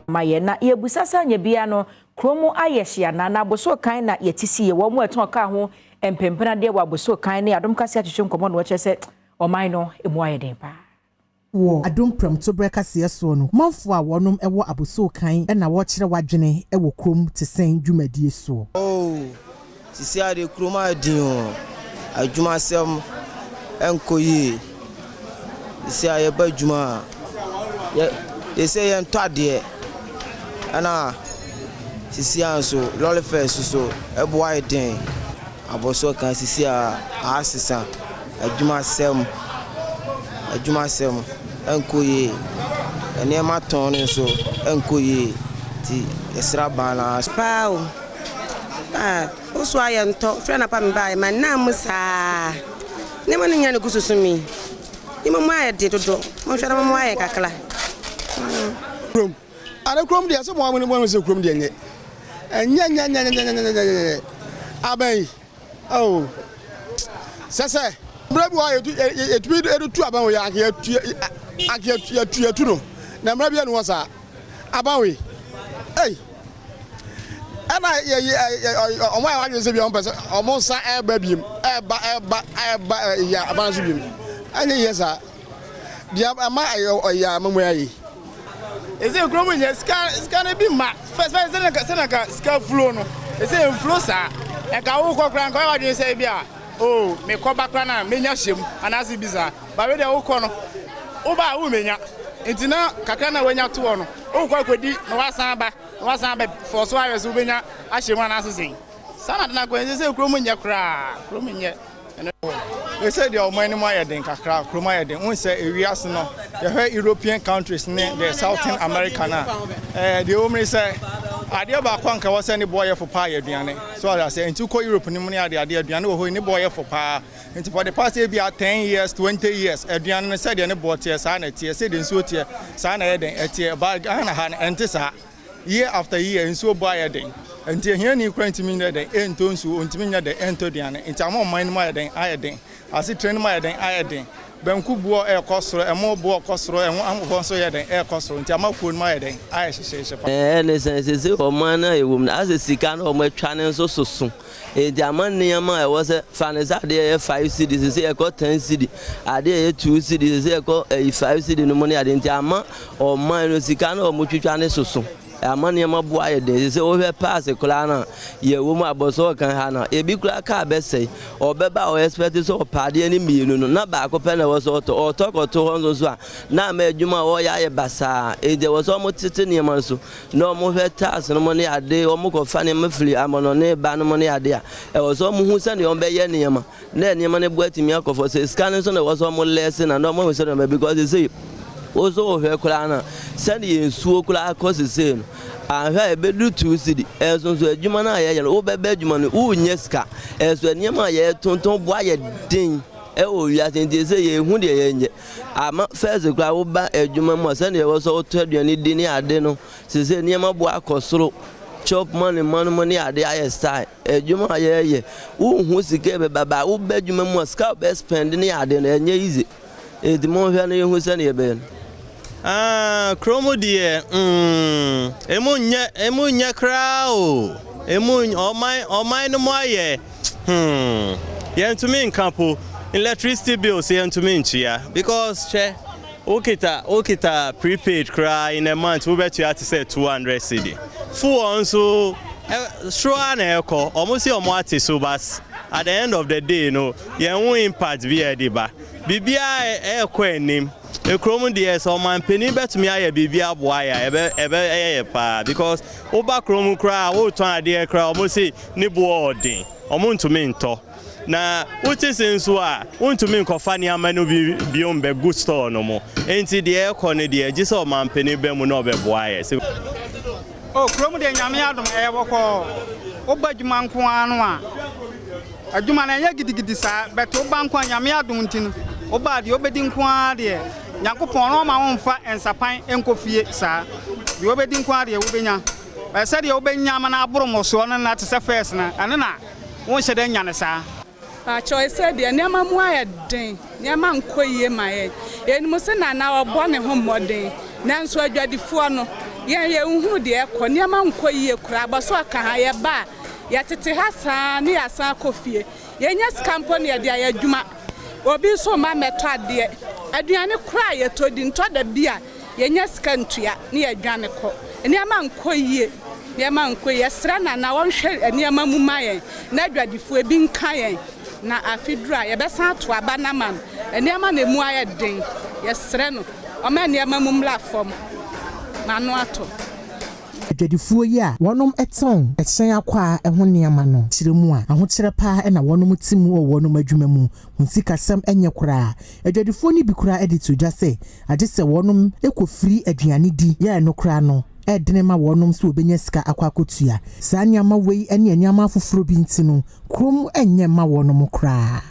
maye na ye busasa nya bia no kromo ayehia na boso kan na yetisi ye wo mu eton ka ho empempena de wa boso kan na Adom Kasee atwetwe nkomo no wo chese oman no emu ayeden pa wo Adom Premtobre Kasee so no manfo a wonom ewo aboso kan na wo kire wadwene ewo krom te sen dwumadie so sisi ade kroma adin o adwuma sem enkoyi sisi aye ba dwuma ye say yen tade ana sisi anso lole first so ebo ayeden aboso kan sisi asisa adwuma sem enkoyi ene ma ton so enkoyi ti esra bana pao oso ayento frena pa mbae manna musa ne mo nya ne kususumi ni mo aye de dodo mo hwara mo aye kakla krom ara krom de so mo mo se krom de nye nya abai oh sese brabu aye etu aban ya atu no na mra bia no wasa abawe hey ana omo ya wadwe se bia on pese omo sa eba biem eba ya abanso biem anya yesa dia ama ya amamu ayi eze kromo nya ska na bi ma first senaka ska flow no eze flow sa e ka wo kokran ka wadwe se bia oh me ko bakra na menya hyem anase biza ba we de wo ko no wo ba wo menya entina kakra na wanya to no wo ko akodi na wasan ba for so ayesu benya ahyem anase sen sana na ko eze kromo nya kra kromo nya they said the money more than kakra kroma yeden won say ewiase no the European countries ne the Southern America na the woman say ade ba kwa nka wose ne boye for pa aduane so I say into ko Europe ni mu ne ade aduane wo ho ni boye for pa into for the past be 10 years 20 years aduane ne say ne bote sa na tie say the nsuo tie sa na yeden etie ba na ha ente sa year after year nsuo boye yeden enti here ni kwenti mi ne den ento nsuo ontimi nya den ento duane enti amon man mu ayeden ayeden asi train mu ayeden ayeden banku buo e kosoro emo buo kosoro emo amko so yeden e kosoro nti amakuo mu ayeden aye hyehyehye pa ne sense o man na ewum na as sika na o ma twane so soso enti aman ne ma e wo se fanisa de 5 cedis se e ko 10 cedis ade e 2 cedis se e ko 5 cedis no mo ne ade nti ama o man no sika na o mo twitwane soso amani ma bo aye de se o hwe pass kula na ye wo mu aboso kan ha na e bi kula ka be sei obeba o expect so pade ani mienu no na ba ko pe na wo so to honzo so na ma adwuma wo ya ye basa e de wo so mo tete ne ma so no mo hwe tax no mo ne ade o mo ko fa ne mafili amono ne ba no mo ne ade a e wo so mo hu se ne o be ye ne ma na ne ma ne bo atimi akofo se scan so na wo so mo lese na no mo hu se no because they say ozo hwe kula na send yensuo kula akose se no ahwa ebedu 2 cedi enso adwuma na aye wo bebe adwuma no unye ska enso niam aye tonton bo aye den e o wi atente se ye hu de ye nye ama first kula wo ba adwuma mo send ye wo so to aduane di ni ade no se niam bo akosoro chop money ade aye style adwuma aye ye hu sika be baba wo ba adwuma mo ska be spend ni ade no enye easy edimo hwa na ye hu se ne ye be kromo die emu nya krao emu omai no moye yentumi nkampo electricity bills yentumi nchia because che okita prepaid cry in a month we bet you have to say 200 cedi full on so sure na eko almost omo ati so bas at the end of the day you know yen won impact bi ediba bibia eko enim ekrom de so man peni betumi aye bibia boa ya ebe pa because oba krom kra wo ton ade kra omo say ni bo odin omo ntumi nto na uti senso a ntumi nkofa ni amanu bi on be good store no mo enti de ekọ ne de agi so man peni be mu na obeboa ya o krom de nyame adom boko obadwuma nko anu a adwuma na ye gidigidi sa beto banko nyame adom ntinu oba de obedi nko a de Yakupon no ma wonfa ensapan enkofie saa de obedi nko ade wobenya ba se de obenya ma na aboro so no na te se first na ane na won hye de nya ne saa a choice de ne ma mu ayeden ne ma nkoyie ma ye enimu se na obo ne ho modern nanso adwadifo no ye nhunu de ekọ nneema nkọ yie kura abaso aka ha ye ba ya tete ha saa ne ya saa kofie ye nya skampo ne de ayadwuma obi so ma meto ade aduane kura ye todi nto da bia ye nya skantua ne ya dwane kọ nneema nkọ yie nneema nkọ ye sra na wonhwe nneema mu mayen na adwadifo ebi nka yen na afidura ye besa to aba na man nneema na mu aye den ye sra no o ma nneema mu mla fom manu ato adwadifuo yi a wonom eton ehyen akwa eho nneema no kiremu a ahokyere pa na wonom timu o wonom adwuma mu hunsikasem enye kura adwadifuo ni bi kura edito dwa se agese wonom ekofiri aduane di ya no kura no edene ma wonom so obenya sika akwakotua saa nneema wei ene nneema afoforo bi ntino krom enye ma wonom kura